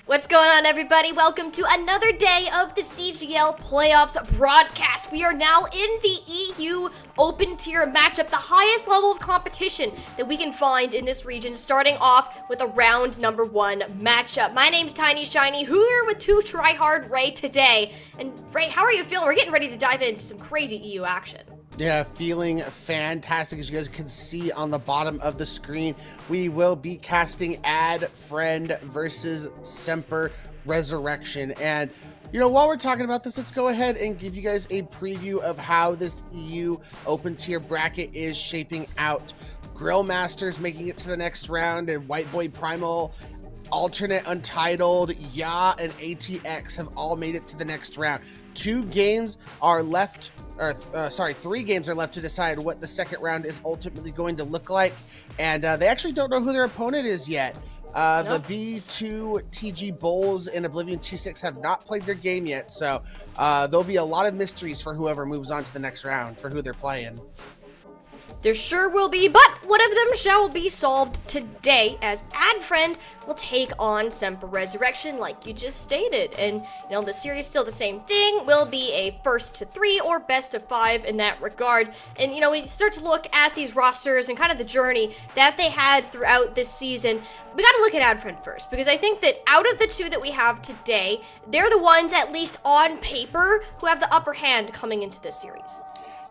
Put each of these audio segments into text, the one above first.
What's going on, everybody? Welcome to another day of the CGL playoffs broadcast. We are now in the EU open tier matchup, the highest level of competition that we can find in this region, starting off with a round number 1 matchup. My name's Tiny Shiny, here with 2 tryhard Ray today. And Ray, how are you feeling? We're getting ready to dive into some crazy EU action. Yeah, feeling fantastic. As you guys can see on the bottom of the screen, we will be casting AddFriend versus Semper Resurrection. And, you know, while we're talking about this, let's go ahead and give you guys a preview of how this EU open tier bracket is shaping out. Grillmasters making it to the next round, and White Boy Primal, Alternate Untitled, Ya, and ATX have all made it to the next round. 3 games are left to decide what the second round is ultimately going to look like, and they actually don't know who their opponent is yet. The B2 TG Bulls and Oblivion T6 have not played their game yet, so there'll be a lot of mysteries for whoever moves on to the next round for who they're playing. There sure will be, but one of them shall be solved today, as AddFriend will take on Semper Resurrection, like you just stated. And, you know, the series still the same thing, will be a first to 3 or best of 5 in that regard. And, you know, we start to look at these rosters and kind of the journey that they had throughout this season. We gotta look at AddFriend first, because I think that out of the 2 that we have today, they're the ones, at least on paper, who have the upper hand coming into this series.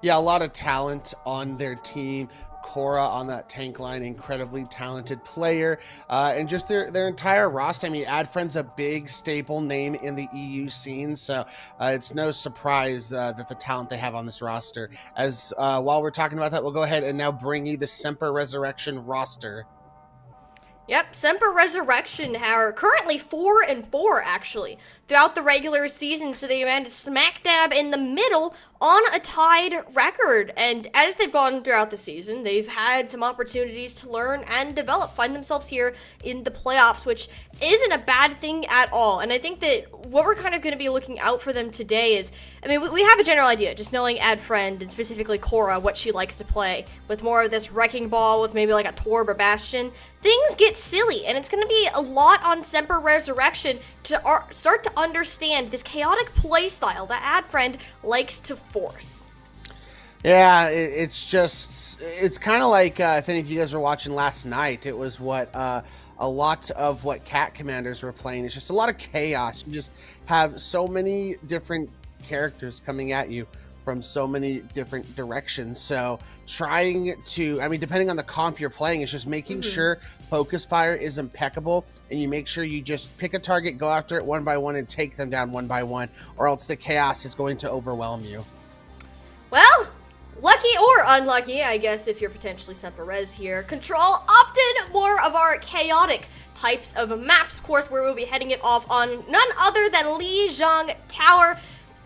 Yeah, a lot of talent on their team. Cora on that tank line, incredibly talented player, and just their entire roster. I mean, AddFriend's a big staple name in the EU scene, so it's no surprise that the talent they have on this roster. As while we're talking about that, we'll go ahead and now bring you the Semper Resurrection roster. Yep, Semper Resurrection are currently 4-4 actually throughout the regular season, so they landed smack dab in the middle on a tied record. And as they've gone throughout the season, they've had some opportunities to learn and develop, find themselves here in the playoffs, which isn't a bad thing at all. And I think that what we're kind of going to be looking out for them today is, I mean, we have a general idea, just knowing AddFriend and specifically Cora, what she likes to play, with more of this wrecking ball with maybe like a Torb or Bastion. Things get silly, and it's going to be a lot on Semper Resurrection to start to understand this chaotic playstyle that AddFriend likes to force. Yeah, it's kind of like, if any of you guys were watching last night, it was what a lot of what Cat Commanders were playing. It's just a lot of chaos. You just have so many different characters coming at you from so many different directions. So trying to, I mean, depending on the comp you're playing, it's just making sure focus fire is impeccable, and you make sure you just pick a target, go after it one by one, and take them down one by one, or else the chaos is going to overwhelm you. Well, lucky or unlucky, I guess, if you're potentially Semper Res here, control often more of our chaotic types of maps, of course, where we'll be heading it off on none other than Lijiang Tower.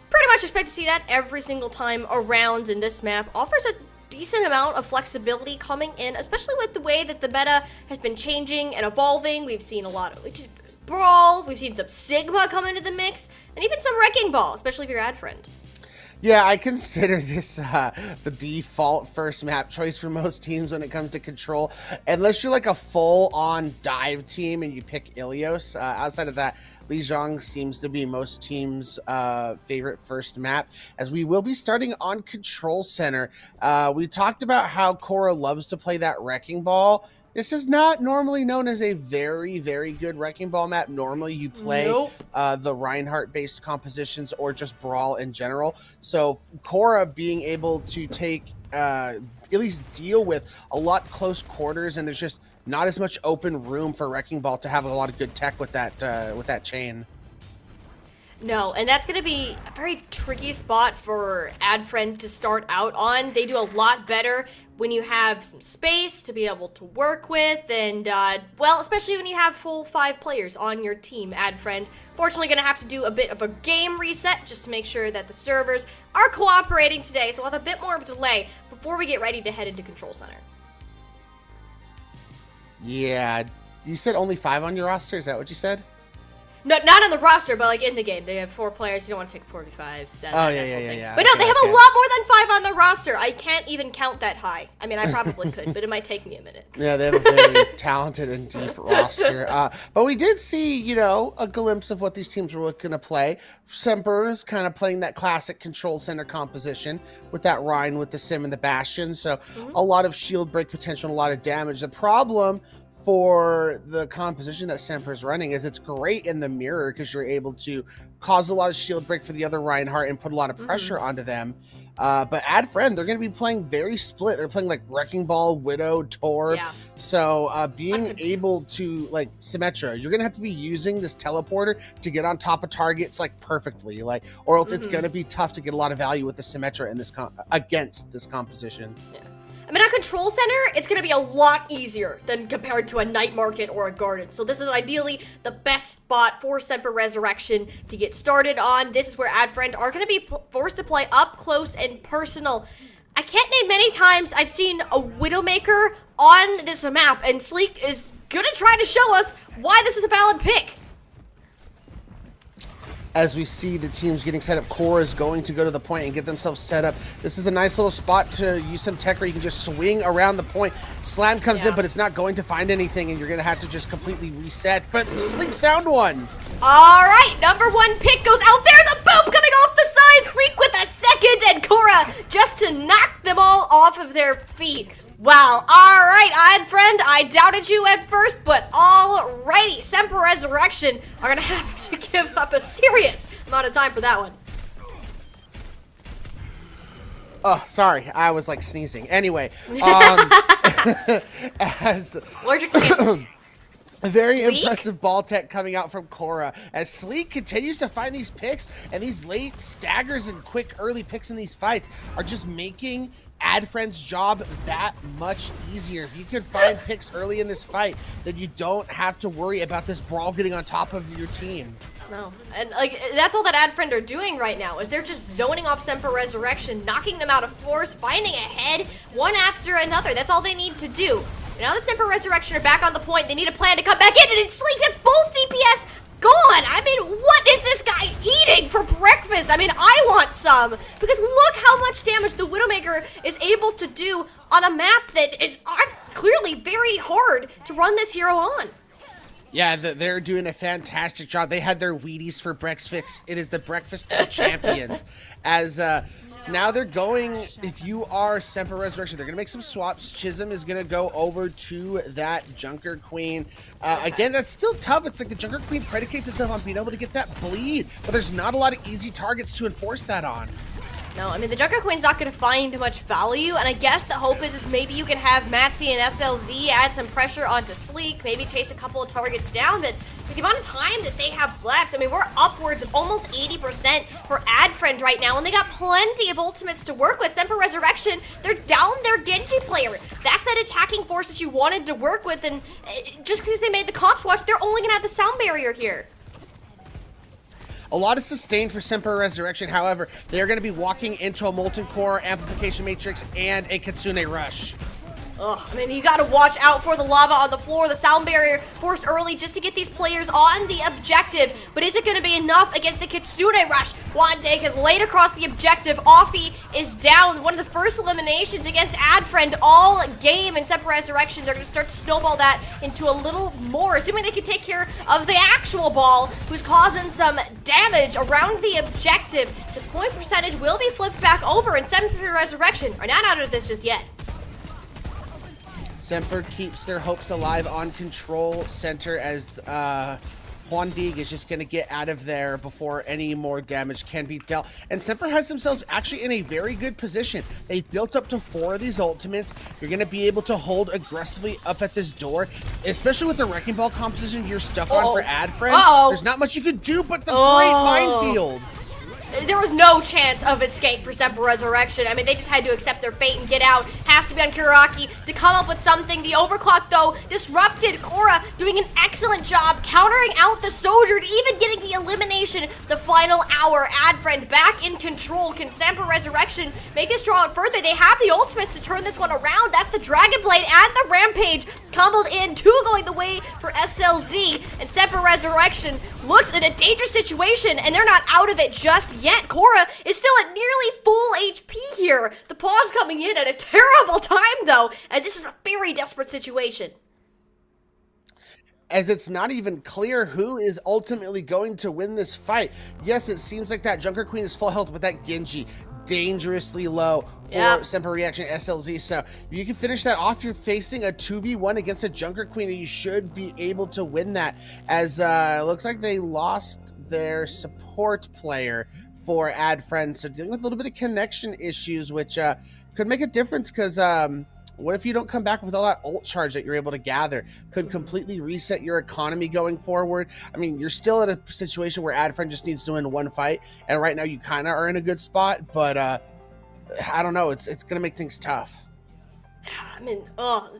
Pretty much expect to see that every single time around, and this map offers a decent amount of flexibility coming in, especially with the way that the meta has been changing and evolving. We've seen a lot of Brawl, we've seen some Sigma come into the mix, and even some Wrecking Ball, especially if you're AddFriend. Yeah, I consider this the default first map choice for most teams when it comes to control, unless you're like a full-on dive team and you pick Ilios. Outside of that, Lijiang seems to be most teams' favorite first map, as we will be starting on Control Center. We talked about how Cora loves to play that Wrecking Ball. This is not normally known as a very, very good Wrecking Ball map. Normally you play the Reinhardt-based compositions or just Brawl in general. So Cora being able to take, at least deal with a lot close quarters, and there's just not as much open room for Wrecking Ball to have a lot of good tech with that chain. No, and that's going to be a very tricky spot for AddFriend to start out on. They do a lot better when you have some space to be able to work with, and, well, especially when you have full 5 players on your team, AddFriend. Fortunately, going to have to do a bit of a game reset just to make sure that the servers are cooperating today, so we'll have a bit more of a delay before we get ready to head into Control Center. Yeah, you said only 5 on your roster? Is that what you said? No, not on the roster, but like in the game. They have 4 players. You don't want to take 45. Yeah. But no, they have a lot more than 5 on the roster. I can't even count that high. I mean, I probably could, but it might take me a minute. Yeah, they have a very talented and deep roster. But we did see, you know, a glimpse of what these teams were looking to play. Semper is kind of playing that classic control center composition with that Rhine with the Sim and the Bastion. So a lot of shield break potential and a lot of damage. The problem for the composition that Semper is running is it's great in the mirror because you're able to cause a lot of shield break for the other Reinhardt and put a lot of pressure onto them. But AddFriend, they're going to be playing very split. They're playing like Wrecking Ball, Widow, Torb. Yeah. So being able to, like, Symmetra, you're going to have to be using this teleporter to get on top of targets like perfectly, like, or else it's going to be tough to get a lot of value with the Symmetra in this against this composition. Yeah. I mean, a Control Center, it's going to be a lot easier than compared to a Night Market or a Garden. So this is ideally the best spot for Semper Resurrection to get started on. This is where AddFriend are going to be forced to play up close and personal. I can't name many times I've seen a Widowmaker on this map, and Sleek is going to try to show us why this is a valid pick. As we see the teams getting set up, Core is going to go to the point and get themselves set up. This is a nice little spot to use some tech where you can just swing around the point. Slam comes in, but it's not going to find anything, and you're going to have to just completely reset. But Sleek's found one. All right, number 1 pick goes out there. The boom coming off the side. Sleek with a second, and Cora just to knock them all off of their feet. Wow, all right, AddFriend, I doubted you at first, but alrighty, Semper Resurrection are gonna have to give up a serious amount of time for that one. Oh, sorry, I was like sneezing. Anyway, as allergic to cancers. A very impressive ball tech coming out from Cora as Sleek continues to find these picks, and these late staggers and quick early picks in these fights are just making AddFriend's job that much easier. If you can find picks early in this fight, then you don't have to worry about this brawl getting on top of your team. No, and like that's all that AddFriend are doing right now is they're just zoning off Semper Resurrection, knocking them out of force, finding ahead one after another. That's all they need to do. Now that Semper Resurrection are back on the point, they need a plan to come back in, and it's Sleek. That's both DPS gone. I mean, what is this guy eating for breakfast? I mean, I want some, because look how much damage the Widowmaker is able to do on a map that is clearly very hard to run this hero on. Yeah, they're doing a fantastic job. They had their Wheaties for breakfast. It is the breakfast of champions. As now they're going, if you are Semper Resurrection, they're going to make some swaps. Chisholm is going to go over to that Junker Queen. Again, that's still tough. It's like the Junker Queen predicates itself on being able to get that bleed, but there's not a lot of easy targets to enforce that on. No, I mean, the Junker Queen's not going to find much value, and I guess the hope is maybe you can have Matsy and SLZ add some pressure onto Sleek, maybe chase a couple of targets down, but with the amount of time that they have left, I mean, we're upwards of almost 80% for AddFriend right now, and they got plenty of ultimates to work with. Semper Resurrection, they're down their Genji player. That's that attacking force that you wanted to work with, and just because they made the comp swatch, they're only going to have the sound barrier here. A lot is sustained for Semper Resurrection. However, they are going to be walking into a Molten Core, Amplification Matrix, and a Kitsune Rush. Ugh, I mean, you gotta watch out for the lava on the floor, the sound barrier forced early just to get these players on the objective. But is it gonna be enough against the Kitsune Rush? Wante has laid across the objective. Offie is down. One of the first eliminations against AddFriend all game, and Semper Resurrection, they're gonna start to snowball that into a little more, assuming they can take care of the actual ball, who's causing some damage around the objective. The point percentage will be flipped back over, and Semper Resurrection are not out of this just yet. Semper keeps their hopes alive on Control Center as Huandig is just going to get out of there before any more damage can be dealt. And Semper has themselves actually in a very good position. They've built up to 4 of these ultimates. You're going to be able to hold aggressively up at this door, especially with the Wrecking Ball composition you're stuck on for AddFriend. There's not much you could do but the great minefield. There was no chance of escape for Semper Resurrection. I mean, they just had to accept their fate and get out. Has to be on Kuraki to come up with something. The overclock, though, disrupted. Cora doing an excellent job countering out the soldier and even getting the elimination the final hour. AddFriend back in control. Can Semper Resurrection make this draw out further? They have the ultimates to turn this one around. That's the Dragon Blade and the Rampage comboed in. 2 going the way for SLZ. And Semper Resurrection looks in a dangerous situation, and they're not out of it just yet. Cora is still at nearly full HP here. The pause coming in at a terrible time, though, as this is a very desperate situation. As it's not even clear who is ultimately going to win this fight. Yes, it seems like that Junker Queen is full health, but that Genji dangerously low for Semper Reaction SLZ. So you can finish that off. You're facing a 2v1 against a Junker Queen, and you should be able to win that, as it looks like they lost their support player for AddFriend. So dealing with a little bit of connection issues, which could make a difference, because what if you don't come back with all that ult charge that you're able to gather? Could completely reset your economy going forward. I mean, you're still in a situation where AddFriend just needs to win one fight, and right now you kind of are in a good spot, but I don't know. It's going to make things tough. I mean,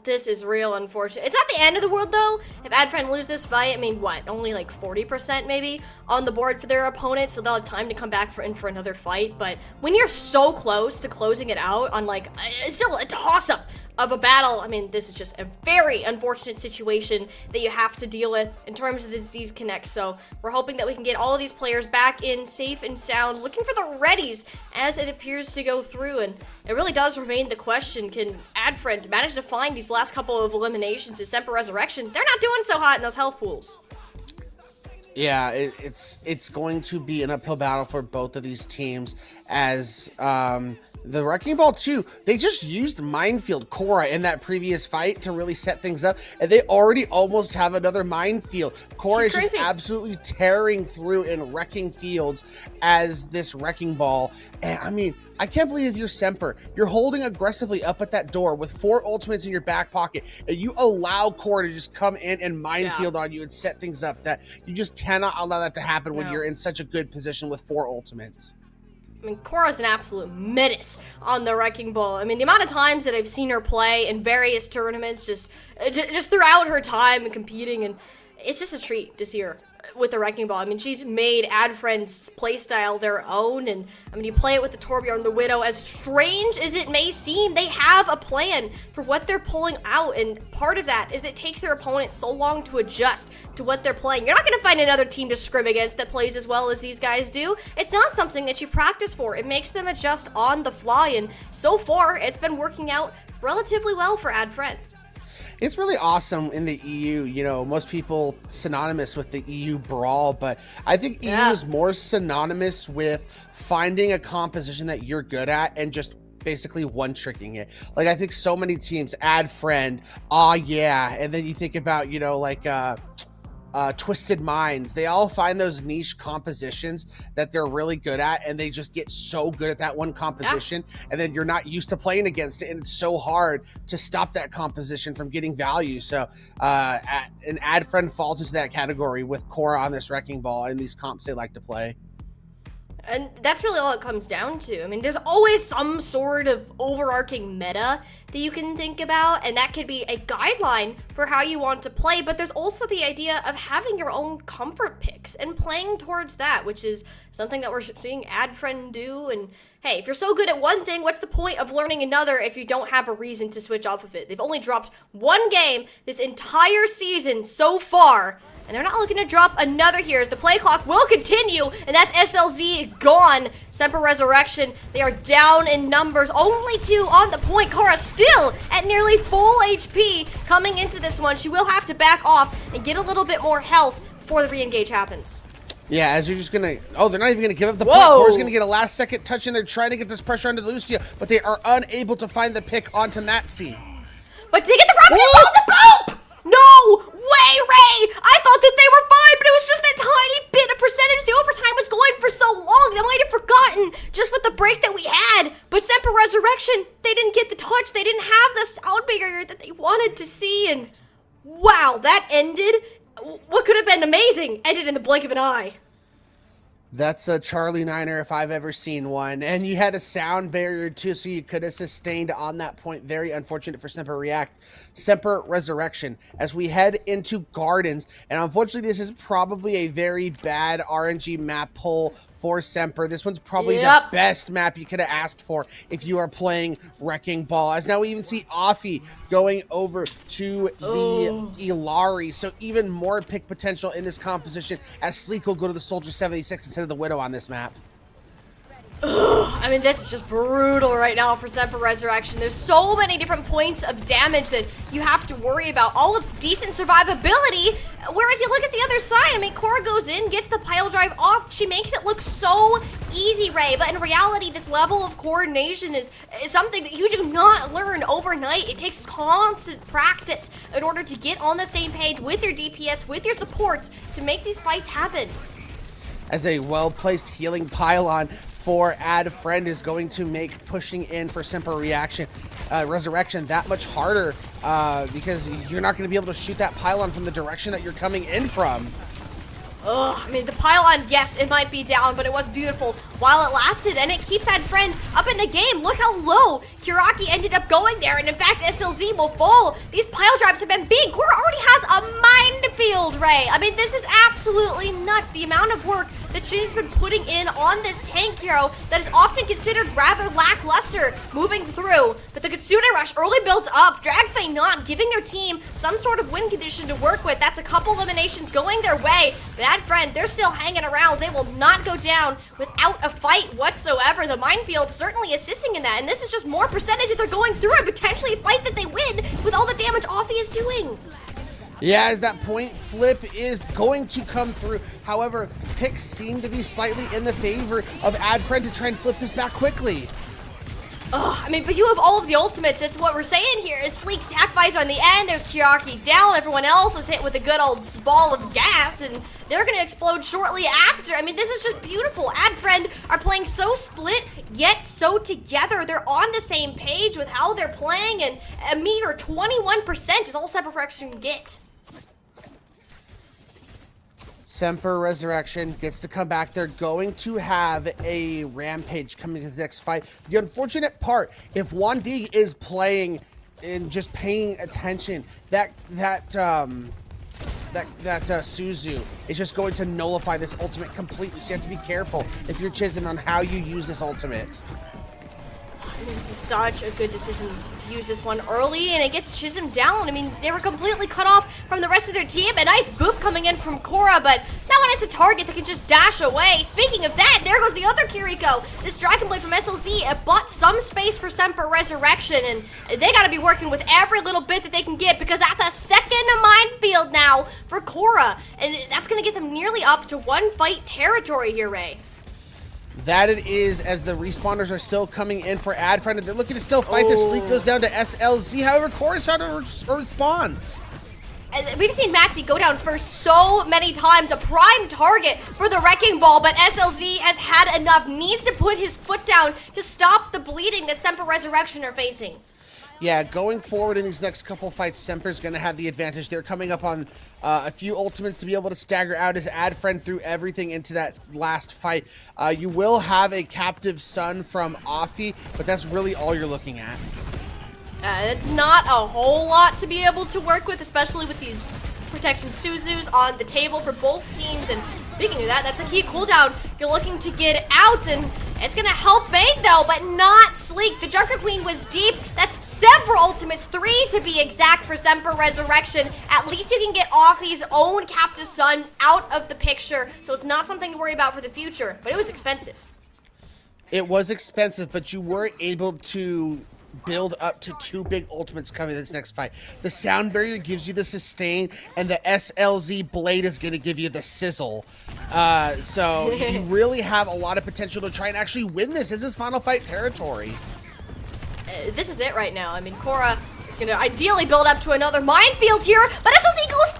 this is real unfortunate. It's not the end of the world, though. If AddFriend lose this fight, I mean, what? Only like 40% maybe on the board for their opponent, so they'll have time to come back for another fight. But when you're so close to closing it out on, like, it's still a toss-up of a battle, I mean, this is just a very unfortunate situation that you have to deal with in terms of these connects. So we're hoping that we can get all of these players back in safe and sound, looking for the readies as it appears to go through. And it really does remain the question, can AddFriend manage to find these last couple of eliminations to Semper Resurrection? They're not doing so hot in those health pools. Yeah, it's going to be an uphill battle for both of these teams, as the Wrecking Ball 2, they just used Minefield Cora in that previous fight to really set things up, and they already almost have another Minefield. Cora is just absolutely tearing through and wrecking fields as this Wrecking Ball. And I mean, I can't believe you're Semper. You're holding aggressively up at that door with 4 ultimates in your back pocket, and you allow Cora to just come in and Minefield on you and set things up. That you just cannot allow that to happen when you're in such a good position with 4 ultimates. I mean, Cora's an absolute menace on the Wrecking Ball. I mean, the amount of times that I've seen her play in various tournaments, just throughout her time and competing, and it's just a treat to see her with the Wrecking Ball. I mean, she's made AddFriend's playstyle their own, and I mean, you play it with the Torbjorn, the Widow. As strange as it may seem, they have a plan for what they're pulling out, and part of that is it takes their opponent so long to adjust to what they're playing. You're not going to find another team to scrim against that plays as well as these guys do. It's not something that you practice for. It makes them adjust on the fly, and so far, it's been working out relatively well for AddFriend. It's really awesome in the EU. You know, most people synonymous with the EU brawl, but I think EU is more synonymous with finding a composition that you're good at and just basically one-tricking it. Like, I think so many teams, AddFriend, and then you think about, you know, like Twisted Minds, they all find those niche compositions that they're really good at, and they just get so good at that one composition, and then you're not used to playing against it, and it's so hard to stop that composition from getting value. So an AddFriend falls into that category with Cora on this Wrecking Ball and these comps they like to play. And that's really all it comes down to. I mean, there's always some sort of overarching meta that you can think about, and that could be a guideline for how you want to play, but there's also the idea of having your own comfort picks and playing towards that, which is something that we're seeing AddFriend do. And hey, if you're so good at one thing, what's the point of learning another if you don't have a reason to switch off of it? They've only dropped one game this entire season so far, and they're not looking to drop another here as the play clock will continue, and that's SLZ gone. Semper Resurrection, they are down in numbers, only 2 on the point. Cora still at nearly full HP coming into this one. She will have to back off and get a little bit more health before the re-engage happens. Yeah, as you're just gonna, they're not even gonna give up the point. Cora's gonna get a last second touch in there trying to get this pressure onto Lucia, but they are unable to find the pick onto Matsi. But they get the rocket ball, the boop! No way, Ray! I thought that they were fine, but it was just that tiny bit of percentage. The overtime was going for so long that I might have forgotten just with the break that we had. But Semper Resurrection, they didn't get the touch. They didn't have the sound barrier that they wanted to see. And wow, that ended. What could have been amazing ended in the blink of an eye. That's a Charlie Niner if I've ever seen one. And you had a sound barrier too, so you could have sustained on that point. Very unfortunate for Semper Resurrection as we head into Gardens. And unfortunately, this is probably a very bad RNG map pull for Semper. This one's probably the best map you could have asked for if you are playing Wrecking Ball. As now we even see Offie going over to the Ilari. So even more pick potential in this composition as Sleek will go to the Soldier 76 instead of the Widow on this map. I mean, this is just brutal right now for Semper Resurrection. There's so many different points of damage that you have to worry about. All with decent survivability. Whereas you look at the other side, I mean, Cora goes in, gets the pile drive off. She makes it look so easy, Ray. But in reality, this level of coordination is something that you do not learn overnight. It takes constant practice in order to get on the same page with your DPS, with your supports, to make these fights happen. As a well-placed healing pylon for AddFriend is going to make pushing in for Semper Resurrection that much harder because you're not going to be able to shoot that pylon from the direction that you're coming in from. I mean, the pylon, yes, it might be down, but it was beautiful while it lasted, and it keeps AddFriend up in the game. Look how low Kiraki ended up going there, and in fact, SLZ will fall. These pile drives have been big. Cora already has a minefield, Ray. I mean, this is absolutely nuts. The amount of work that she's been putting in on this tank hero that is often considered rather lackluster moving through. But the Kitsune Rush early built up, Dragfey not giving their team some sort of win condition to work with. That's a couple eliminations going their way. But AddFriend, they're still hanging around. They will not go down without a fight whatsoever. The minefield certainly assisting in that. And this is just more percentage if they're going through and potentially a fight that they win with all the damage Offie is doing. Yeah, as that point flip is going to come through. However, picks seem to be slightly in the favor of AddFriend to try and flip this back quickly. I mean, but you have all of the ultimates. It's what we're saying here is Sleek's attack visor on the end. There's Kiraki down. Everyone else is hit with a good old ball of gas, and they're going to explode shortly after. I mean, this is just beautiful. AddFriend are playing so split, yet so together. They're on the same page with how they're playing, and a meager 21% is all Semper Resurrection can get. Semper Resurrection gets to come back. They're going to have a Rampage coming to the next fight. The unfortunate part, if Wandig is playing and just paying attention, that Suzu is just going to nullify this ultimate completely. So you have to be careful if you're Chisholm on how you use this ultimate. I mean, this is such a good decision to use this one early, and it gets Chisholm down. I mean, they were completely cut off from the rest of their team. A nice boop coming in from Cora, but now when it's a target, they can just dash away. Speaking of that, there goes the other Kiriko. This Dragon Blade from SLZ bought some space for Semper Resurrection, and they gotta be working with every little bit that they can get because that's a second minefield now for Cora, and that's gonna get them nearly up to one fight territory here, Ray. That it is, as the respawners are still coming in for AddFriend, and they're looking to still fight. This Sleek goes down to SLZ. However, Cora started a response. We've seen Maxi go down first so many times, a prime target for the Wrecking Ball, but SLZ has had enough, needs to put his foot down to stop the bleeding that Semper Resurrection are facing. Yeah, going forward in these next couple fights, Semper's going to have the advantage. They're coming up on a few ultimates to be able to stagger out as AddFriend threw everything into that last fight. You will have a captive son from Offie, but that's really all you're looking at. It's not a whole lot to be able to work with, especially with these protection Suzus on the table for both teams. And speaking of that, that's the key cooldown. You're looking to get out, and it's gonna help Bane though, but not Sleek. The Junker Queen was deep. That's several ultimates, 3 to be exact for Semper Resurrection. At least you can get Offie's own captive son out of the picture, so it's not something to worry about for the future, but it was expensive. It was expensive, but you were able to build up to 2 big ultimates coming this next fight. The sound barrier gives you the sustain, and the SLZ blade is going to give you the sizzle. So you really have a lot of potential to try and actually win this. This is final fight territory. This is it right now. I mean, Cora is going to ideally build up to another minefield here, but SLZ goes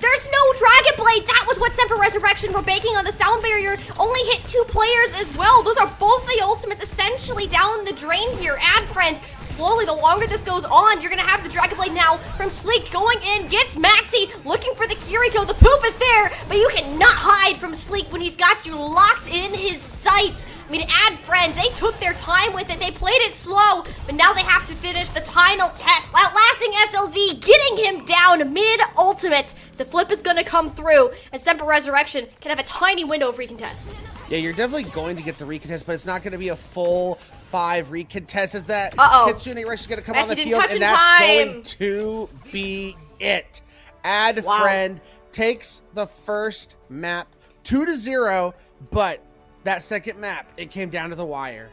There's no Dragon Blade. That was what Semper Resurrection were baking on. The sound barrier only hit 2 players as well. Those are both the ultimates essentially down the drain here. AddFriend, slowly, the longer this goes on, you're gonna have the Dragon Blade now from Sleek going in, gets Maxi, looking for the Kiriko. The poop is there, but you cannot hide from Sleek when he's got you locked in his sights. I mean, AddFriend, they took their time with it. They played it slow, but now they have to finish the final test. Outlasting SLZ, getting him down mid-ultimate. The flip is gonna come through, and Semper Resurrection can have a tiny window of recontest. Yeah, you're definitely going to get the recontest, but it's not going to be a full 5 recontest. Is that Kitsune Rush is going to come on the field, and that's going to be it. AddFriend takes the first map 2-0, but that second map, it came down to the wire.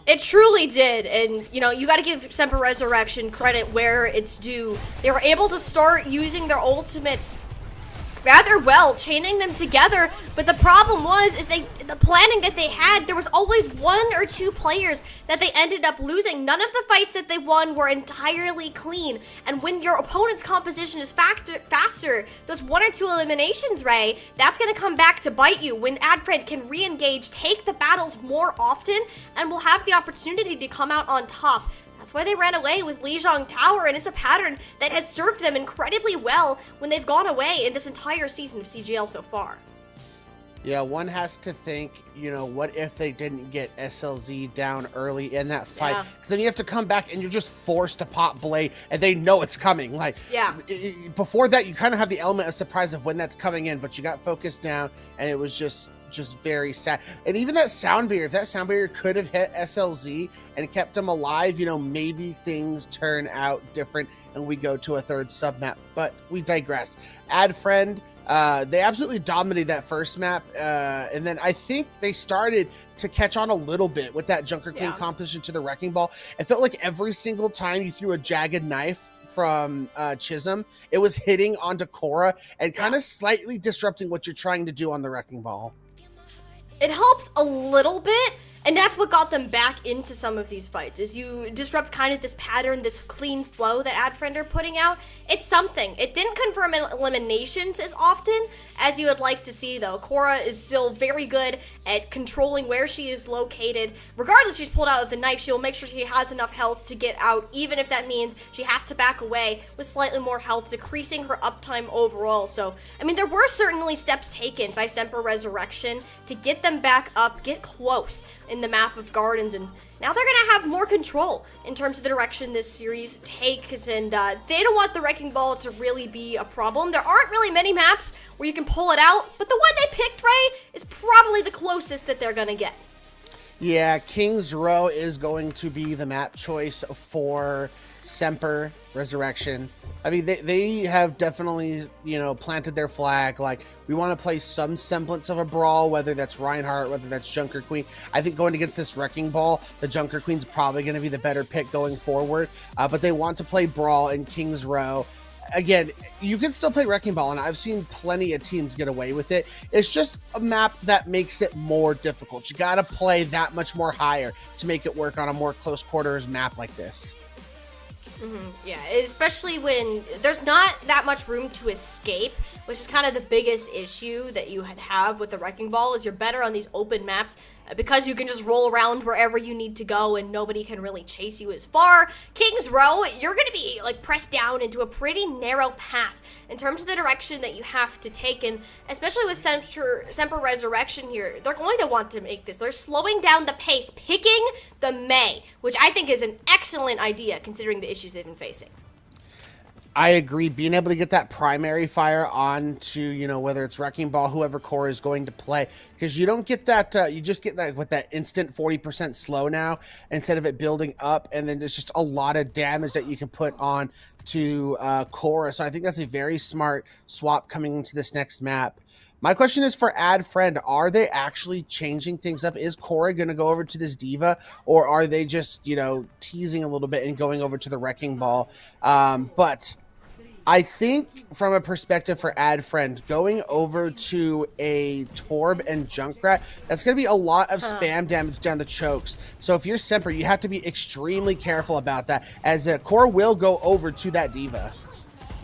It truly did, and you know, you got to give Semper Resurrection credit where it's due. They were able to start using their ultimates rather well, chaining them together, but the problem is the planning that they had, there was always 1 or 2 players that they ended up losing. None of the fights that they won were entirely clean, and when your opponent's composition is faster, those 1 or 2 eliminations, Ray, that's going to come back to bite you when AddFriend can re-engage, take the battles more often, and will have the opportunity to come out on top. That's why they ran away with Lijiang Tower, and it's a pattern that has served them incredibly well when they've gone away in this entire season of CGL so far. Yeah, one has to think, you know, what if they didn't get SLZ down early in that fight? Because then you have to come back and you're just forced to pop Blade, and they know it's coming. Like, before that, you kind of have the element of surprise of when that's coming in, but you got focused down, and it was just very sad. And even that sound barrier, if that sound barrier could have hit SLZ and kept them alive, you know, maybe things turn out different and we go to a 3rd sub map. But we digress. AddFriend, they absolutely dominated that first map, and then I think they started to catch on a little bit with that Junker Queen composition to the Wrecking Ball. It felt like every single time you threw a jagged knife from Chisholm, it was hitting onto Korra and kind of slightly disrupting what you're trying to do on the Wrecking Ball. It helps a little bit, and that's what got them back into some of these fights, is you disrupt kind of this pattern, this clean flow that AddFriend are putting out. It's something. It didn't confirm eliminations as often as you would like to see, though. Korra is still very good at controlling where she is located. Regardless, she's pulled out with the knife, she will make sure she has enough health to get out, even if that means she has to back away with slightly more health, decreasing her uptime overall. So, I mean, there were certainly steps taken by Semper Resurrection to get them back up, get close in the map of Gardens, and now they're gonna have more control in terms of the direction this series takes, and they don't want the Wrecking Ball to really be a problem. There aren't really many maps where you can pull it out, but the one they picked, Ray, is probably the closest that they're gonna get. Yeah, King's Row is going to be the map choice for Semper Resurrection. I mean, they have definitely, you know, planted their flag. Like, we want to play some semblance of a brawl, whether that's Reinhardt, whether that's Junker Queen. I think going against this Wrecking Ball, the Junker Queen's probably going to be the better pick going forward. But they want to play brawl in King's Row. Again, you can still play Wrecking Ball, and I've seen plenty of teams get away with it. It's just a map that makes it more difficult. You got to play that much more higher to make it work on a more close quarters map like this. Yeah, especially when there's not that much room to escape, which is kind of the biggest issue that you have with the Wrecking Ball, is you're better on these open maps because you can just roll around wherever you need to go and nobody can really chase you as far. King's Row, you're going to be like pressed down into a pretty narrow path in terms of the direction that you have to take, and especially with Semper Resurrection here, they're going to want to make this. They're slowing down the pace, picking the Mei, which I think is an excellent idea considering the issues they've been facing. I agree. Being able to get that primary fire onto, you know, whether it's Wrecking Ball, whoever core is going to play, because you don't get that, you just get that with that instant 40% slow now instead of it building up, and then there's just a lot of damage that you can put on to Korra. So I think that's a very smart swap coming into this next map. My question is for AddFriend, are they actually changing things up? Is Korra going to go over to this Diva, or are they just, you know, teasing a little bit and going over to the Wrecking Ball? But I think from a perspective for AddFriend, going over to a Torb and Junkrat, that's going to be a lot of spam damage down the chokes. So if you're Semper, you have to be extremely careful about that, as Korra will go over to that Diva.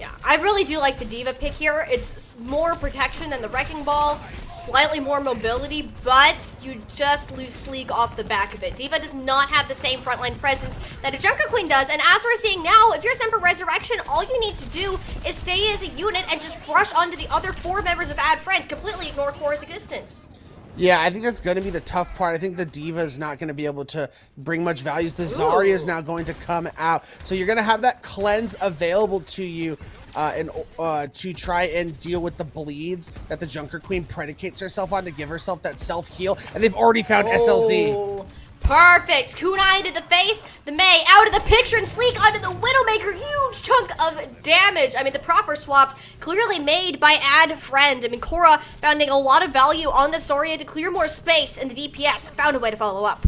Yeah, I really do like the D.Va pick here. It's more protection than the Wrecking Ball, slightly more mobility, but you just lose Sleek off the back of it. D.Va does not have the same frontline presence that a Junker Queen does, and as we're seeing now, if you're Semper Resurrection, all you need to do is stay as a unit and just rush onto the other 4 members of AddFriend, completely ignore Cora's existence. Yeah, I think that's going to be the tough part. I think the D.Va is not going to be able to bring much value. The Zarya is now going to come out. So you're going to have that cleanse available to you to try and deal with the bleeds that the Junker Queen predicates herself on to give herself that self-heal. And they've already found SLZ. Perfect. Kunai into the face, the Mei out of the picture, and Sleek onto the Widowmaker. Huge chunk of damage. I mean, the proper swaps clearly made by AddFriend. I mean, Cora finding a lot of value on the Zarya to clear more space, and the DPS found a way to follow up.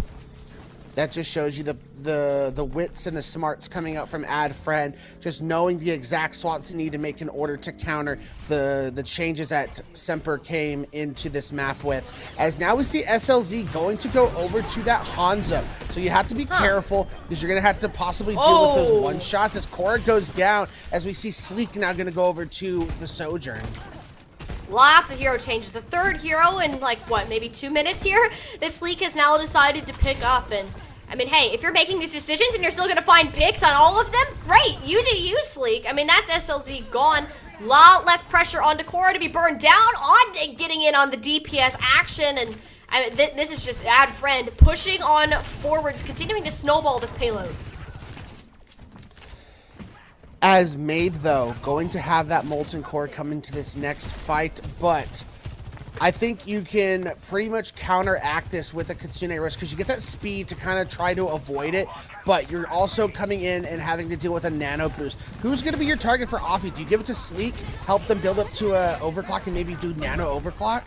That just shows you the wits and the smarts coming out from AddFriend, just knowing the exact swaps you need to make in order to counter the changes that Semper came into this map with. As now we see SLZ going to go over to that Hanzo. So you have to be careful because you're going to have to possibly deal with those one-shots as Cora goes down, as we see Sleek now going to go over to the Sojourn. Lots of hero changes. The third hero in like, what, maybe 2 minutes here that Sleek has now decided to pick up. And I mean, hey, if you're making these decisions and you're still going to find picks on all of them, great. You do you, Sleek. I mean, that's SLZ gone. Lot less pressure on Cora to be burned down, on getting in on the DPS action. And I mean, this is just AddFriend pushing on forwards, continuing to snowball this payload. As Made, though, going to have that Molten Core come into this next fight, but I think you can pretty much counteract this with a Kitsune Rush because you get that speed to kind of try to avoid it, but you're also coming in and having to deal with a Nano Boost. Who's going to be your target for Offie? Do you give it to Sleek, help them build up to a Overclock, and maybe do Nano Overclock?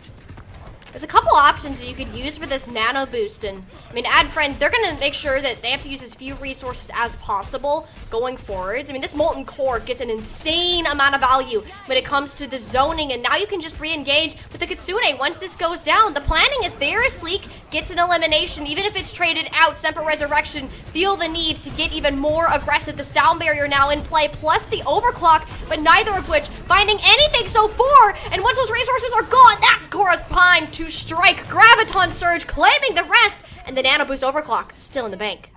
There's a couple options that you could use for this Nano Boost, and I mean, AddFriend, they're going to make sure that they have to use as few resources as possible going forwards. I mean, this Molten Core gets an insane amount of value when it comes to the zoning, and now you can just re-engage with the Kitsune once this goes down. The planning is there. Sleek gets an elimination, even if it's traded out. Semper Resurrection feel the need to get even more aggressive. The sound barrier now in play, plus the overclock, but neither of which finding anything so far, and once those resources are gone, that's Cora's time to strike. Graviton Surge claiming the rest, and the Nano Boost overclock still in the bank.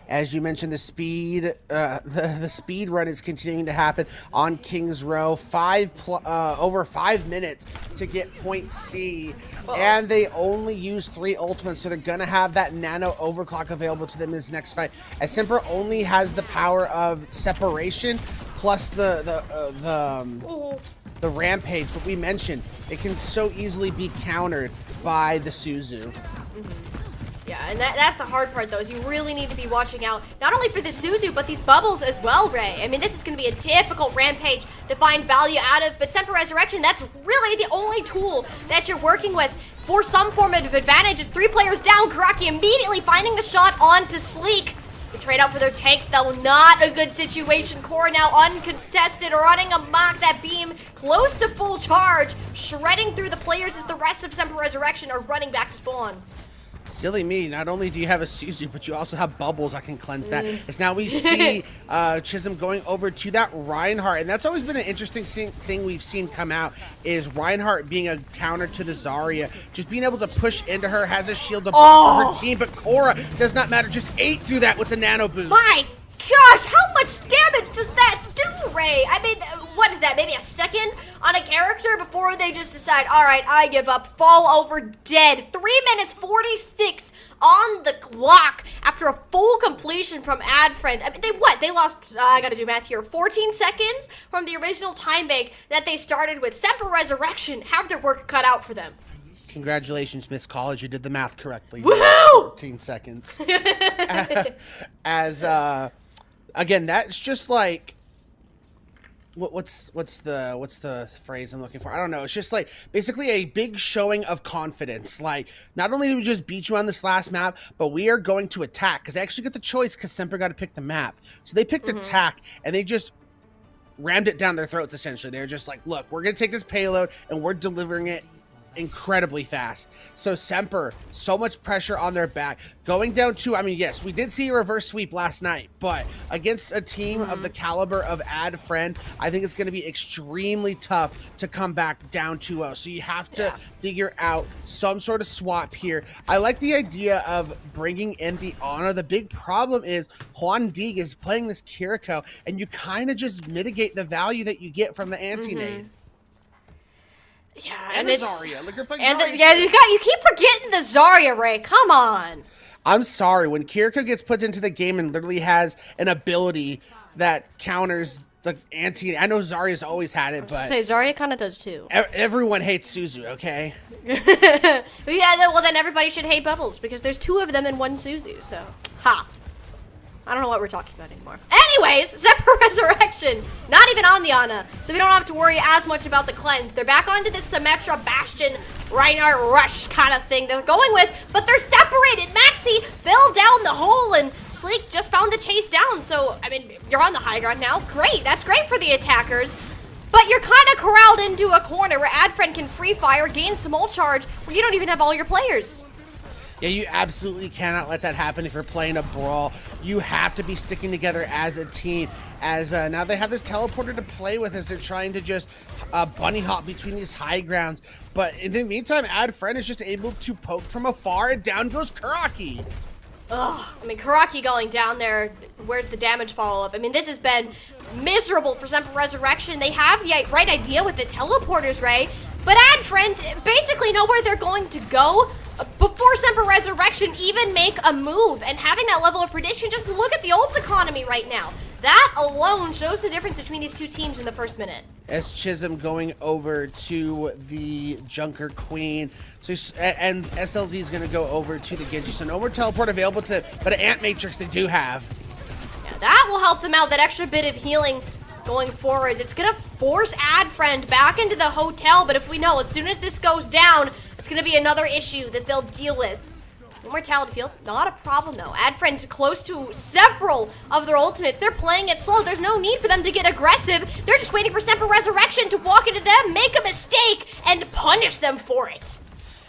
As you mentioned, the speed, the speed run is continuing to happen on Kings Row. Over 5 minutes to get point C, and they only use 3 ultimates, so they're gonna have that Nano Overclock available to them in this next fight. As Semper only has the power of separation plus the Rampage, but we mentioned it can so easily be countered by the Suzu. Yeah, and that's the hard part, though, is you really need to be watching out, not only for the Suzu, but these bubbles as well, Ray. I mean, this is going to be a difficult Rampage to find value out of, but Semper Resurrection, that's really the only tool that you're working with for some form of advantage. It's 3 players down, Karaki immediately finding the shot onto Sleek. They trade out for their tank, though, not a good situation. Cora now uncontested, running amok. That beam close to full charge, shredding through the players as the rest of Semper Resurrection are running back to spawn. Silly me, not only do you have a Suzu, but you also have bubbles that can cleanse that. As now we see Chisholm going over to that Reinhardt, and that's always been an interesting thing we've seen come out, is Reinhardt being a counter to the Zarya. Just being able to push into her, has a shield to block her team, but Cora does not matter, just ate through that with the Nano Boost. My gosh, how much damage does that do, Ray? I mean, what is that, maybe a second on a character before they just decide, all right, I give up, fall over dead. 3 minutes, 46 on the clock after a full completion from AddFriend. I mean, they lost, I gotta do math here, 14 seconds from the original time bank that they started with. Semper Resurrection have their work cut out for them. Congratulations, Miss College, you did the math correctly. Woohoo! 14 seconds. Again, that's just like, what's the phrase I'm looking for? I don't know. It's just like basically a big showing of confidence. Like, not only did we just beat you on this last map, but we are going to attack, because they actually get the choice because Semper got to pick the map. So they picked attack, and they just rammed it down their throats, essentially. They're just like, look, we're going to take this payload, and we're delivering it incredibly fast. So Semper, so much pressure on their back. Going down 2, I mean, yes, we did see a reverse sweep last night, but against a team of the caliber of AddFriend, I think it's going to be extremely tough to come back down 2-0. So you have to figure out some sort of swap here. I like the idea of bringing in the Honor. The big problem is Juan Dig is playing this Kiriko, and you kind of just mitigate the value that you get from the anti-nade. Yeah, and it's Zarya. Like, they're playing and Zarya. you keep forgetting the Zarya, Ray. Come on. I'm sorry. When Kiriko gets put into the game and literally has an ability that counters the anti, I know Zarya's always had it, but Say Zarya kind of does too. Everyone hates Suzu. Okay. Yeah, well then everybody should hate Bubbles because there's 2 of them in one Suzu. So, ha. I don't know what we're talking about anymore. Anyways, Semper Resurrection, not even on the Ana, so we don't have to worry as much about the cleanse. They're back onto this Symmetra, Bastion, Reinhardt, Rush kind of thing they're going with, but they're separated. Maxi fell down the hole, and Sleek just found the chase down. So, I mean, you're on the high ground now. Great, that's great for the attackers. But you're kind of corralled into a corner where AddFriend can free fire, gain some ult charge, where you don't even have all your players. Yeah, you absolutely cannot let that happen if you're playing a brawl. You have to be sticking together as a team. As now they have this teleporter to play with as they're trying to just bunny hop between these high grounds. But in the meantime, AddFriend is just able to poke from afar, and down goes Kuraki. Ugh, I mean, Kuraki going down there, where's the damage follow-up? I mean, this has been miserable for Semper Resurrection. They have the right idea with the teleporters, Ray, but AddFriend basically know where they're going to go before Semper Resurrection even make a move. And having that level of prediction, just look at the ult economy right now. That alone shows the difference between these 2 teams in the first minute. S Chisholm going over to the Junker Queen. So and SLZ is going to go over to the Genji. So no more teleport available to them, but an Ant Matrix they do have. Yeah, that will help them out. That extra bit of healing going forwards. It's going to force AddFriend back into the hotel, but if we know, as soon as this goes down, it's going to be another issue that they'll deal with. Immortality field, not a problem though. AddFriend's close to several of their ultimates. They're playing it slow. There's no need for them to get aggressive. They're just waiting for Semper Resurrection to walk into them, make a mistake, and punish them for it.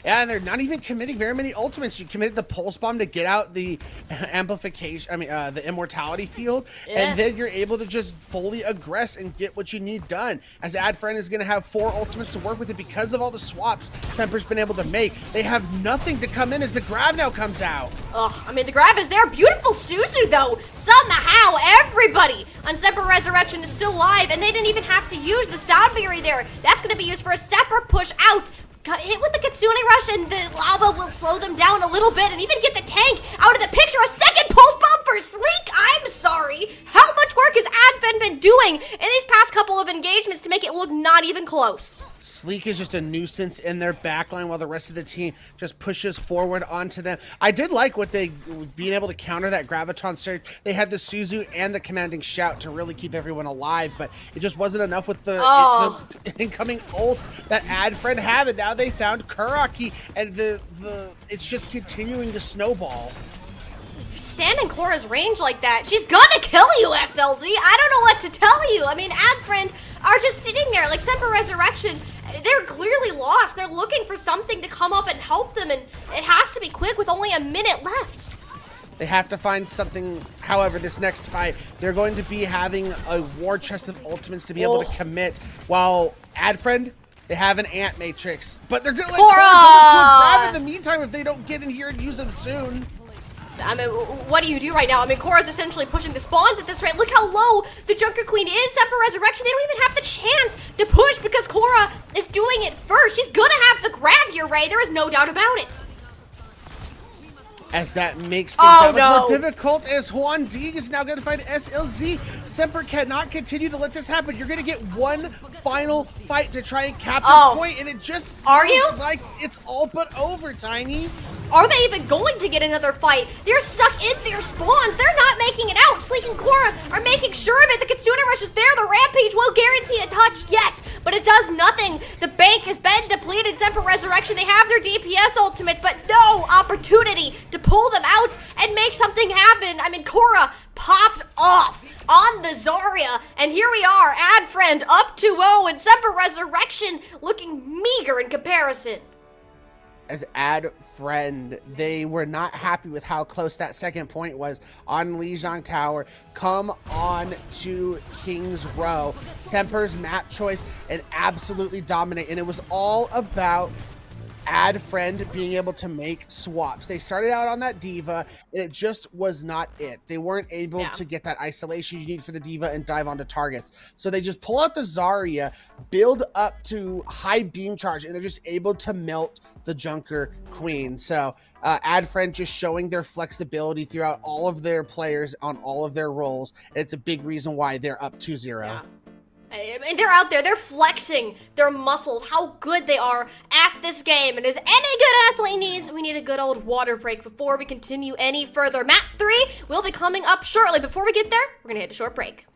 Yeah, and they're not even committing very many ultimates. You committed the pulse bomb to get out the amplification, the immortality field, and then you're able to just fully aggress and get what you need done. As AddFriend is going to have 4 ultimates to work with it because of all the swaps Semper's been able to make. They have nothing to come in as the grab now comes out. Ugh, I mean, the grab is there. Beautiful Suzu, though. Somehow, everybody on Semper Resurrection is still alive, and they didn't even have to use the Sound Fury there. That's going to be used for a separate push out. Hit with the Kitsune Rush, and the lava will slow them down a little bit and even get the tank out of the picture. A second pulse bomb for Sleek. I'm sorry. How much work has AddFriend been doing in these past couple of engagements to make it look not even close? Sleek is just a nuisance in their backline while the rest of the team just pushes forward onto them. I did like what they being able to counter that Graviton surge. They had the Suzu and the Commanding Shout to really keep everyone alive, but it just wasn't enough with the incoming ults that AddFriend have, and now they found Kuraki, and it's just continuing to snowball. Stand in Cora's range like that, she's gonna kill you, SLZ. I don't know what to tell you. I mean, AddFriend are just sitting there like Semper Resurrection. They're clearly lost. They're looking for something to come up and help them, and it has to be quick with only a minute left. They have to find something. However, this next fight, they're going to be having a war chest of ultimates to be able to commit, while AddFriend, they have an Ant Matrix, but they're gonna let Cora to a grab in the meantime if they don't get in here and use them soon. I mean, what do you do right now? I mean, Cora's essentially pushing the spawns at this rate. Look how low the Junker Queen is. Semper Resurrection, they don't even have the chance to push because Cora is doing it first. She's gonna have the grab here, Ray. There is no doubt about it. As that makes things that much more difficult, as Juan Dig is now going to find SLZ. Semper cannot continue to let this happen. You're going to get one final fight to try and cap this point, and it just feels like it's all but over, Tiny. Are they even going to get another fight? They're stuck in their spawns. They're not making it out. Sleek and Cora are making sure of it. The Kitsune Rush is there. The Rampage will guarantee a touch, yes, but it does nothing. The bank has been depleted. Semper Resurrection, they have their DPS ultimates, but no opportunity to pull them out and make something happen. I mean, Cora popped off on the Zarya, and here we are, AddFriend up 2-0, and Semper Resurrection looking meager in comparison. as AddFriend. They were not happy with how close that second point was on Lijiang Tower. Come on to King's Row. Semper's map choice and absolutely dominate. And it was all about AddFriend being able to make swaps. They started out on that Diva, and it just was not it. They weren't able to get that isolation you need for the Diva and dive onto targets. So they just pull out the Zarya, build up to high beam charge, and they're just able to melt the Junker Queen. So AddFriend just showing their flexibility throughout all of their players on all of their roles. It's a big reason why they're up 2-0. Yeah. I mean, they're out there, they're flexing their muscles, how good they are at this game. And as any good athlete needs, we need a good old water break before we continue any further. Map 3 will be coming up shortly. Before we get there, we're gonna hit a short break.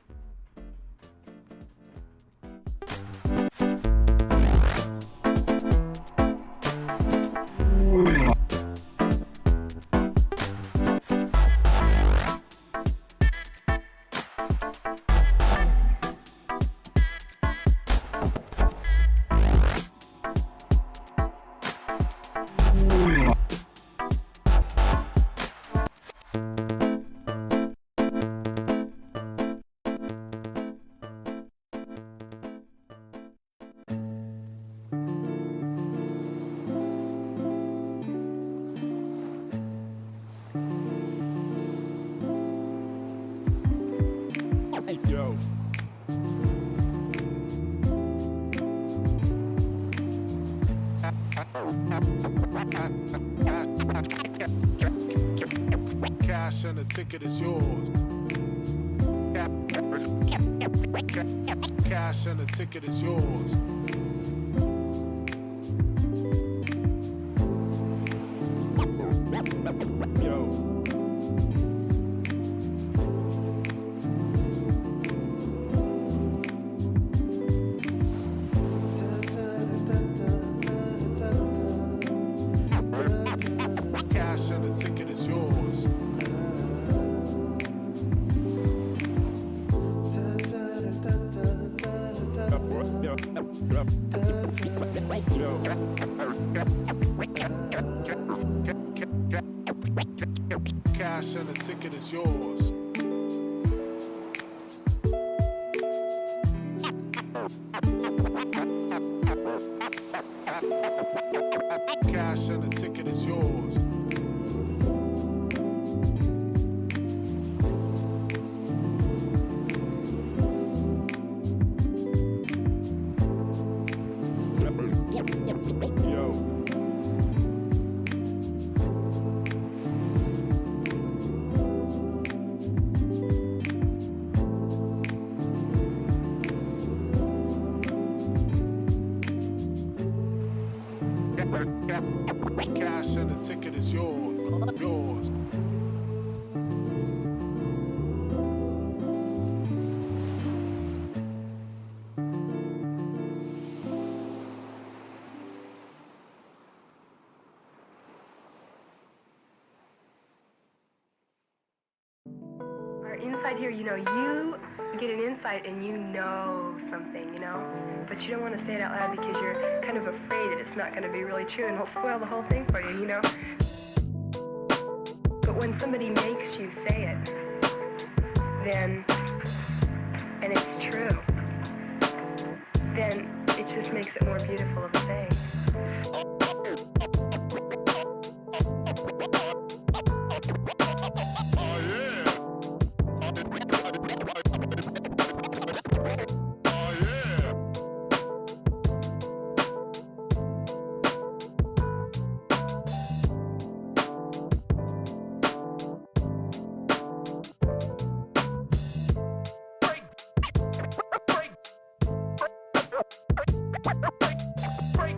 Yo. Cash and the ticket is yours. Cash and the ticket is yours. Yo. Cash and the ticket is yours. Cash and the ticket is yours. Cash and the ticket is yours. Yo. Cash and the ticket is yours. Yours. Our insight here, you get an insight and you know something, but you don't want to say it out loud because you're kind of afraid that it's not going to be really true and it'll spoil the whole thing for you, But when somebody makes you say it, then, and it's true, then it just makes it more beautiful of a thing. Break.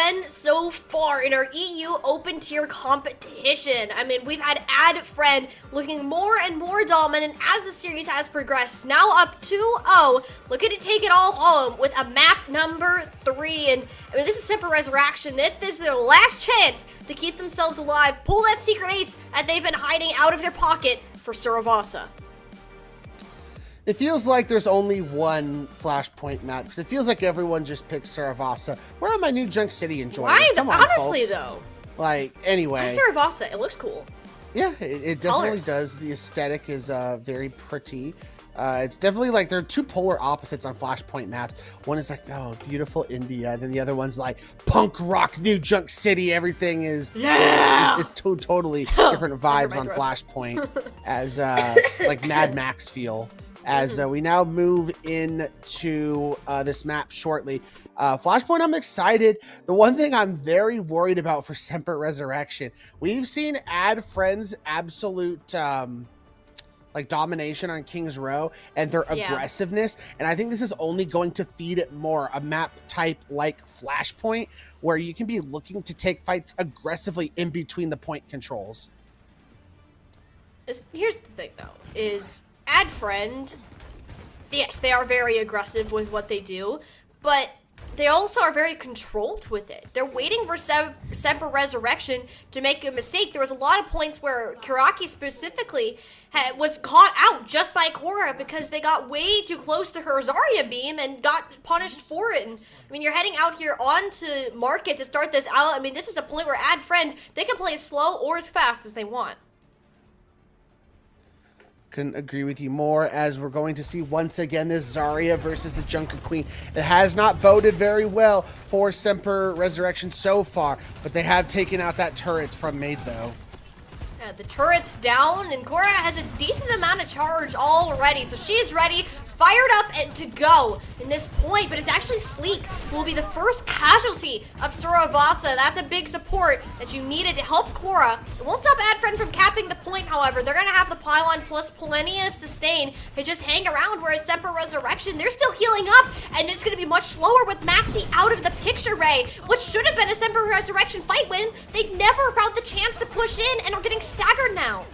been so far in our EU Open Tier competition. I mean, we've had AddFriend looking more and more dominant as the series has progressed. Now up 2-0, looking to take it all home with a map number 3. And I mean, this is Semper Resurrection. This is their last chance to keep themselves alive. Pull that secret ace that they've been hiding out of their pocket for Suravasa. It feels like there's only one Flashpoint map, because it feels like everyone just picks Suravasa. We're on my new Junk City enjoying Why? it. Come on, Honestly, folks. though. Like, anyway. Suravasa, it looks cool. Yeah, it definitely Colors. does. The aesthetic is very pretty. It's definitely like there are two polar opposites on Flashpoint maps. One is like, oh, beautiful India. And then the other one's like punk rock New Junk City. Everything is it's totally different vibes on Flashpoint as like Mad Max feel. As we now move into this map shortly. Flashpoint, I'm excited. The one thing I'm very worried about for Semper Resurrection, we've seen AddFriend's absolute like domination on King's Row and their aggressiveness, and I think this is only going to feed it more. A map type like Flashpoint, where you can be looking to take fights aggressively in between the point controls. Here's the thing, though, is AddFriend, yes, they are very aggressive with what they do, but they also are very controlled with it. They're waiting for Semper Resurrection to make a mistake. There was a lot of points where Kiraki specifically was caught out just by Korra because they got way too close to her Zarya beam and got punished for it. And, I mean, you're heading out here onto Market to start this out. I mean, this is a point where AddFriend, they can play as slow or as fast as they want. Couldn't agree with you more, as we're going to see once again this Zarya versus the Junker Queen. It has not boded very well for Semper Resurrection so far, but they have taken out that turret from Maid, though. Yeah, the turret's down, and Korra has a decent amount of charge already, so she's ready, fired up and to go in this point, but it's actually Sleek who will be the first casualty of Suravasa. That's a big support that you needed to help Korra. It won't stop AddFriend from capping the point, however. They're going to have the pylon plus plenty of sustain to just hang around, whereas Semper Resurrection, they're still healing up, and it's going to be much slower with Maxi out of the picture, Ray. What should have been a Semper Resurrection fight win, they never found the chance to push in and are getting staggered now.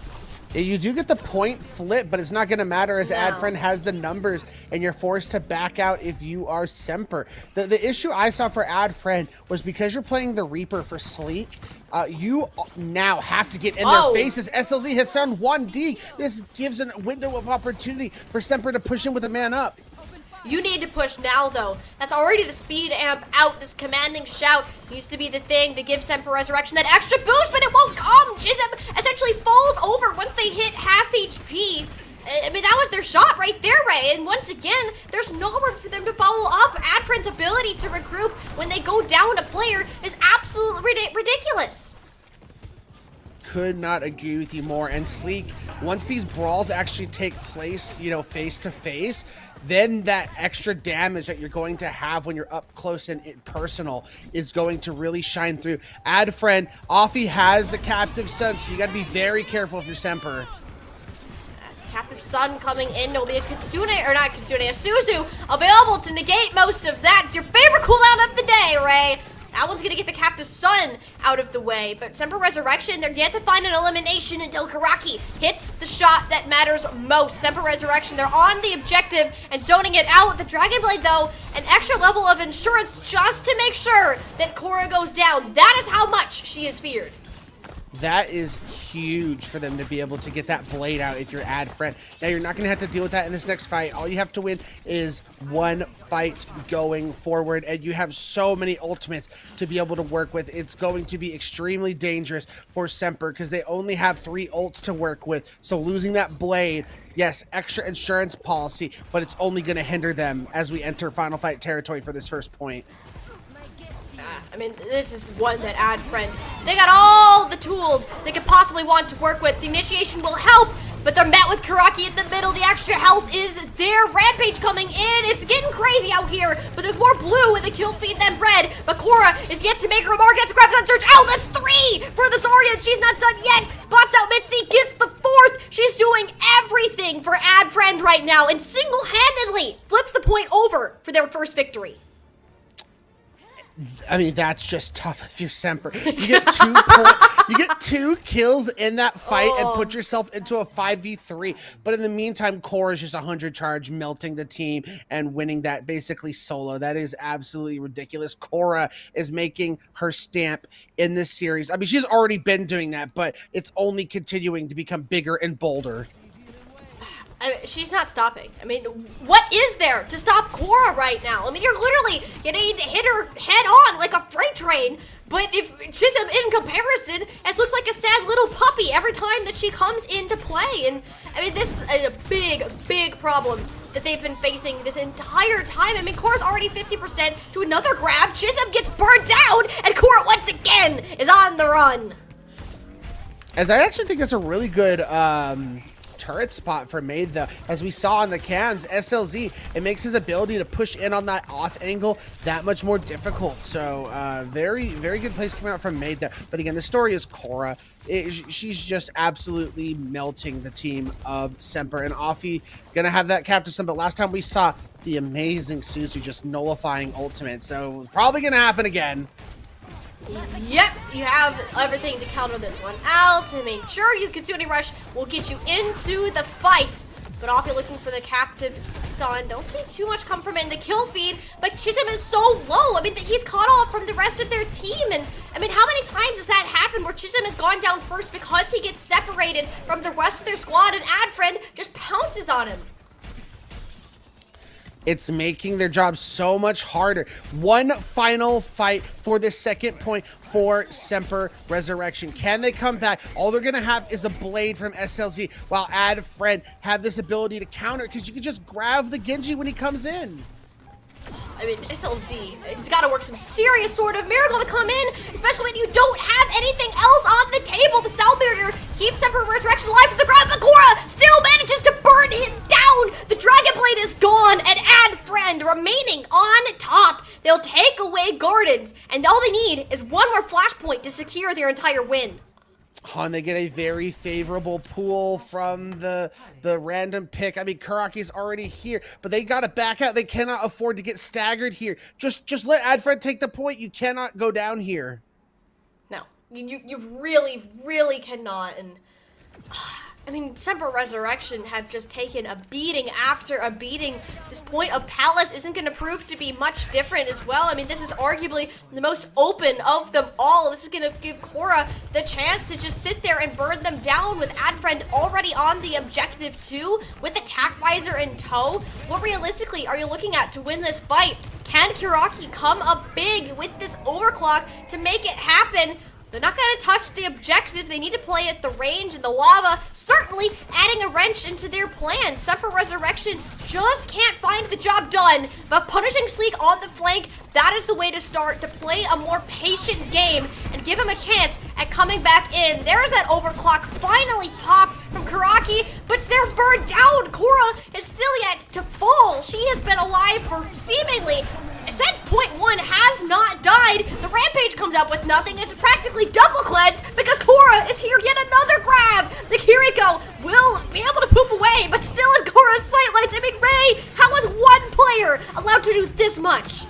Yeah, you do get the point flip, but it's not going to matter as AddFriend has the numbers, and you're forced to back out if you are Semper. The issue I saw for AddFriend was because you're playing the Reaper for Sleek, you now have to get in their faces. SLZ has found 1D. This gives a window of opportunity for Semper to push in with a man up. You need to push now, though. That's already the speed amp out. This commanding shout needs to be the thing to give Semper Resurrection that extra boost, but it won't come. Chisholm essentially falls over once they hit half HP. I mean, that was their shot right there, Ray. And once again, there's nowhere for them to follow up. AddFriend's ability to regroup when they go down a player is absolutely ridiculous. Could not agree with you more. And Sleek, once these brawls actually take place, you know, face to face, then that extra damage that you're going to have when you're up close and personal is going to really shine through. AddFriend, Offie has the Captive Sun, so you got to be very careful if you're Semper. As the Captive Sun coming in, there'll be a Kitsune, or not Kitsune, a Suzu available to negate most of that. It's your favorite cooldown of the day, Ray. That one's gonna get the Captive Sun out of the way, but Semper Resurrection, they're yet to find an elimination until Kiraki hits the shot that matters most. Semper Resurrection, they're on the objective and zoning it out. The Dragon Blade, though, an extra level of insurance just to make sure that Korra goes down. That is how much she is feared. That is huge for them to be able to get that blade out if you're AddFriend. Now, you're not going to have to deal with that in this next fight. All you have to win is one fight going forward, and you have so many ultimates to be able to work with. It's going to be extremely dangerous for Semper because they only have 3 ults to work with. So losing that blade, yes, extra insurance policy, but it's only going to hinder them as we enter final fight territory for this first point. I mean, this is one that AddFriend, they got all the tools they could possibly want to work with. The initiation will help, but they're met with Kiraki in the middle. The extra health is there. Rampage coming in. It's getting crazy out here, but there's more blue in the kill feed than red. But Korra is yet to make her mark. Gets grabs on Surge. Oh, that's 3 for the Zarya. She's not done yet. Spots out Mitzi, gets the 4th. She's doing everything for AddFriend right now and single-handedly flips the point over for their first victory. I mean, that's just tough if you're Semper. You get you get 2 kills in that fight and put yourself into a 5v3. But in the meantime, Cora's just 100 charge, melting the team and winning that basically solo. That is absolutely ridiculous. Cora is making her stamp in this series. I mean, she's already been doing that, but it's only continuing to become bigger and bolder. She's not stopping. I mean, what is there to stop Cora right now? I mean, you're literally getting to hit her head on like a freight train. But if Chisholm, in comparison, it looks like a sad little puppy every time that she comes into play. And I mean, this is a big, big problem that they've been facing this entire time. I mean, Cora's already 50% to another grab. Chisholm gets burned down, and Cora once again is on the run. As I actually think that's a really good turret spot for Made, though. As we saw on the cams, SLZ, it makes his ability to push in on that off angle that much more difficult. So very, very good plays coming out from Made there. But again, the story is Cora. She's just absolutely melting the team of Semper. And Offie gonna have that capture some, but last time we saw the amazing Suzu just nullifying ultimate. So it's probably gonna happen again. Yep, you have everything to counter this one out to make sure you can do any rush. We'll get you into the fight. But Offie looking for the captive stun. Don't see too much come from it in the kill feed, but Chisholm is so low. I mean, he's caught off from the rest of their team. And I mean, how many times has that happened where Chisholm has gone down first because he gets separated from the rest of their squad and AddFriend just pounces on him? It's making their job so much harder. One final fight for the second point for Semper Resurrection. Can they come back? All they're gonna have is a blade from SLZ, while AddFriend have this ability to counter because you can just grab the Genji when he comes in. I mean, SLZ, he's got to work some serious sort of miracle to come in, especially when you don't have anything else on the table. The Cell Barrier keeps Semper Resurrection alive for the grab, but Cora still manages to burn him down. The Dragon Blade is gone, and AddFriend remaining on top. They'll take away Gardens, and all they need is one more flashpoint to secure their entire win. And they get a very favorable pool from the random pick. I mean, Karaki's already here, but they got to back out. They cannot afford to get staggered here. Just let AddFriend take the point. You cannot go down here. No, you really, really cannot. And I mean, Semper Resurrection have just taken a beating after a beating. This point of Palace isn't going to prove to be much different as well. I mean, this is arguably the most open of them all. This is going to give Cora the chance to just sit there and burn them down with AddFriend already on the objective too, with the Tac Visor in tow. What realistically are you looking at to win this fight? Can Kiraki come up big with this overclock to make it happen? They're not going to touch the objective. They need to play at the range and the lava, certainly adding a wrench into their plan. Semper Resurrection just can't find the job done, but punishing Sleek on the flank, that is the way to start, to play a more patient game and give him a chance at coming back in. There's that overclock finally popped from Karaki, but they're burned down. Cora is still yet to fall. She has been alive for seemingly since point one has not died. The Rampage comes up with nothing. It's practically double cleanse because Cora is here. Yet another grab. The Kiriko will be able to poof away, but still in Cora's sightlines. I mean, Ray, how is one player allowed to do this much?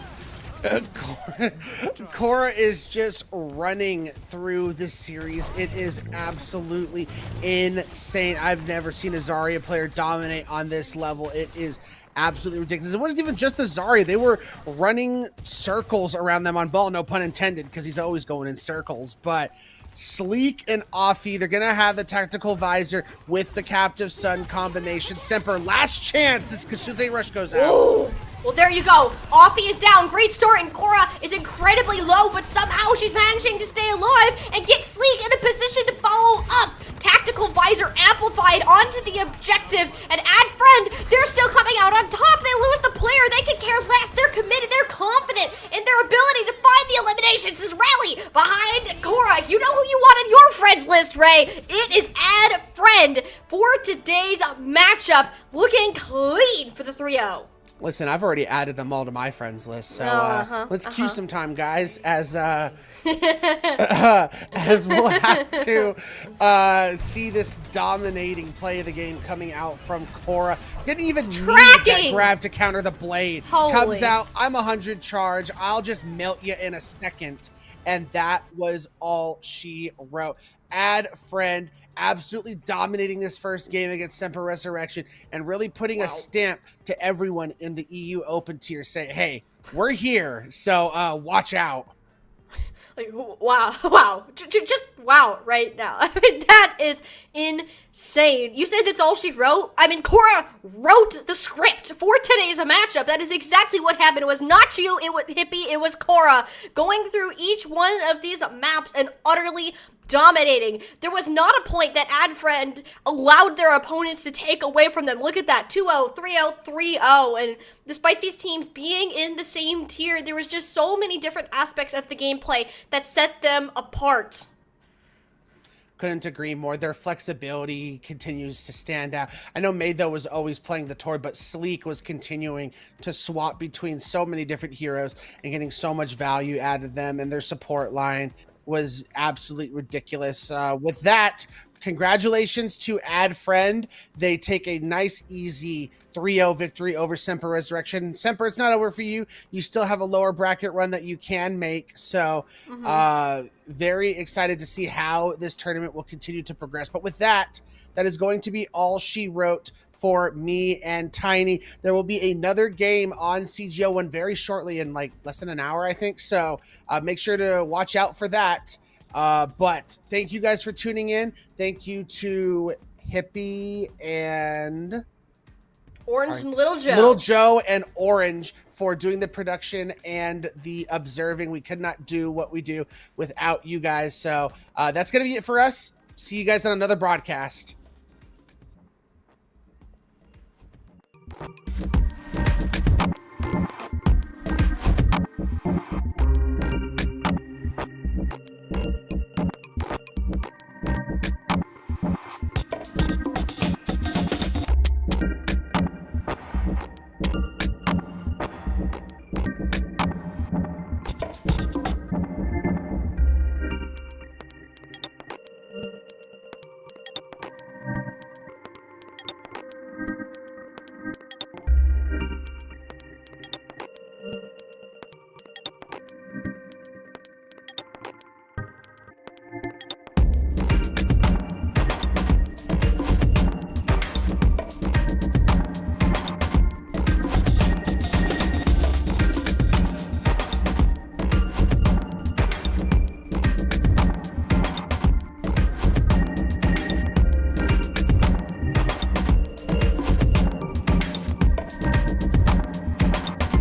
Cora is just running through this series. It is absolutely insane. I've never seen a Zarya player dominate on this level. It is absolutely ridiculous. It wasn't even just the Zarya. They were running circles around them on ball, no pun intended, because he's always going in circles. But Sleek and Offie, they're going to have the tactical visor with the captive sun combination. Semper, last chance. This Kasute rush goes out. Ooh. Well, there you go. Offie is down. Great start, and Cora is incredibly low, but somehow she's managing to stay alive and get Sleek in a position to follow up. Tactical visor amplified onto the objective, and AddFriend, they're still coming out on top. They lose the player. They could care less. They're committed. They're confident in their ability to find the eliminations. This rally behind Cora. You know who you want on your friends list, Ray. It is AddFriend for today's matchup. Looking clean for the 3-0. Listen, I've already added them all to my friends list, so let's queue some time, guys, as as we'll have to see this dominating play of the game coming out from Cora. Didn't even need to get grabbed to counter the blade. Comes out, I'm 100 charge, I'll just melt you in a second. And that was all she wrote. AddFriend absolutely dominating this first game against Semper Resurrection and really putting a stamp to everyone in the EU Open tier saying, hey, we're here, so watch out. Like, wow, just wow right now. I mean, that is insane. You said that's all she wrote? I mean, Cora wrote the script for today's matchup. That is exactly what happened. It was not you, it was Hippie, it was Cora going through each one of these maps and utterly dominating. There was not a point that AddFriend allowed their opponents to take away from them. Look at that, 2-0, 3-0, 3-0, and despite these teams being in the same tier, there was just so many different aspects of the gameplay that set them apart. Couldn't agree more. Their flexibility continues to stand out. I know May, though, was always playing the Tor, but Sleek was continuing to swap between so many different heroes and getting so much value out of them, and their support line was absolutely ridiculous. With that, congratulations to AddFriend. They take a nice, easy 3-0 victory over Semper Resurrection. Semper, it's not over for you. You still have a lower bracket run that you can make. So very excited to see how this tournament will continue to progress. But with that, that is going to be all she wrote for me and Tiny. There will be another game on CGL one very shortly in like less than an hour, I think. So make sure to watch out for that. But thank you guys for tuning in. Thank you to Hippie and Orange and Little Joe. Little Joe and Orange for doing the production and the observing. We could not do what we do without you guys. So that's going to be it for us. See you guys on another broadcast.